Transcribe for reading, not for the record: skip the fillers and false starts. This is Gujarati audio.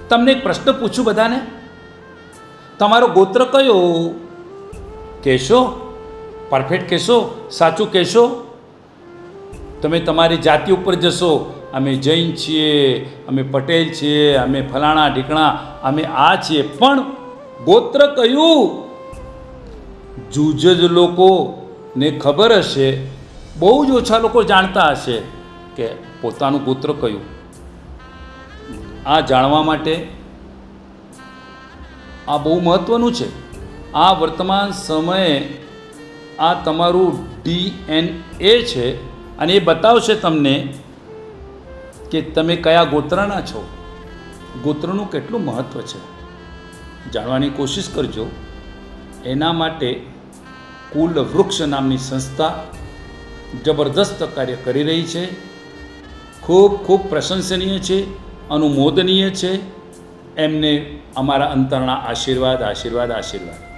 તમને એક પ્રશ્ન પૂછું બધાને, તમારો ગોત્ર કયો કહેશો? પરફેક્ટ કહેશો? સાચું કહેશો? તમે તમારી જાતિ ઉપર જશો, અમે જૈન છીએ, અમે પટેલ છીએ, અમે ફલાણા ઢીકણા, અમે આ છીએ, પણ ગોત્ર કયું? જૂજ લોકોને ખબર હશે, બહુ જ ઓછા લોકો જાણતા હશે કે પોતાનું ગોત્ર કયું. આ જાણવા માટે આ બહુ મહત્ત્વનું છે. આ વર્તમાન સમયે આ તમારું DNA છે અને એ બતાવશે તમને કે તમે કયા ગોત્રના છો. ગોત્રનું કેટલું મહત્ત્વ છે જાણવાની કોશિશ કરજો. એના માટે કુલ વૃક્ષ નામની સંસ્થા જબરદસ્ત કાર્ય કરી રહી છે. ખૂબ ખૂબ પ્રશંસનીય છે, અનુમોદનીય છે. એમને અમારા અંતરના આશીર્વાદ આશીર્વાદ આશીર્વાદ.